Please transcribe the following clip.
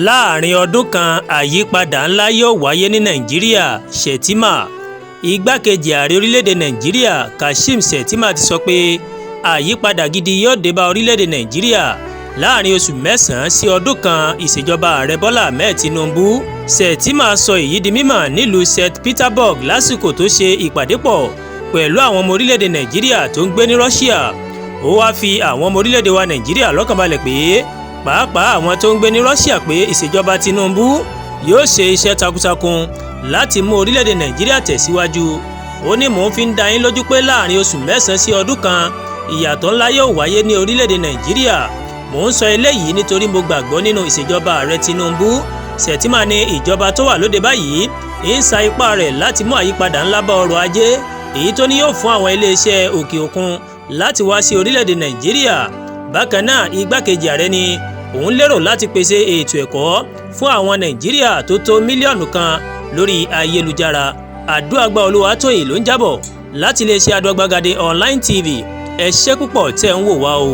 Láàrin ọdún kan, àyípadà ńlá yóò wáyé ní Nàìjíríà. Shettima, igbákejì ààrẹ orílẹ̀-èdè Nàìjíríà Kashim Shettima ti sọ pé àyípadà gidi yóò dé bá orílẹ̀-èdè Nàìjíríà láàrin oṣù mẹ́sàn-án sí ọdún kan ìṣèjọba ààrẹ Bọ́lá Ahmed Tinubu. Shettima sọ èyí di mímọ̀ nílùú St. Petersburg lásìkò tó ṣe ìpàdé pọ̀ pẹ̀lú àwọn ọmọ orílẹ̀-èdè Nàìjíríà tó ń gbé ní Russia. Ó wáá fi àwọn ọmọ orílẹ̀-èdè wa Nàìjíríà lọ́kànbalẹ̀ pé pàápàá àwọn tó ń gbé ní Russia pé ìṣèjọba Tinubu yóò ṣe iṣẹ́ takuntakun láti mú orílẹ̀-èdè Nàìjíríà tẹ̀síwájú. Ó ní mò ń fi dá yín lójú pé láàrin oṣù mẹ́sàn-án sí ọdún kan ìyàtọ̀ ńlá yóò wáyé ní orílẹ̀-èdè Nàìjíríà. Mò ń sọ eléyìí nítorí mo gbàgbọ́ nínú ìṣèjọba ààrẹ Tinubu. Shettima ní ìjọba tó wà lóde báyìí ń sa ipá rẹ̀ láti mú àyípadà ńlá bá ọrọ̀ ajé, èyí tó ní yóò fún àwọn iléeṣẹ́ òkè òkun láti wá sí orílẹ̀-èdè Nàìjíríà. Bákan náà, igbákejì ààrẹ ní òun lérò láti pèsè ètò ẹ̀kọ́ fún àwọn Nàìjíríà tó tó mílíọ̀nù kan lórí ayélujára. Àdúràgbà Olúwatóyìn ló ń jábọ̀ láti iléeṣẹ́ Adógbàgádé online TV. Ẹ ṣé púpọ̀ tẹ́ ń wò wá o.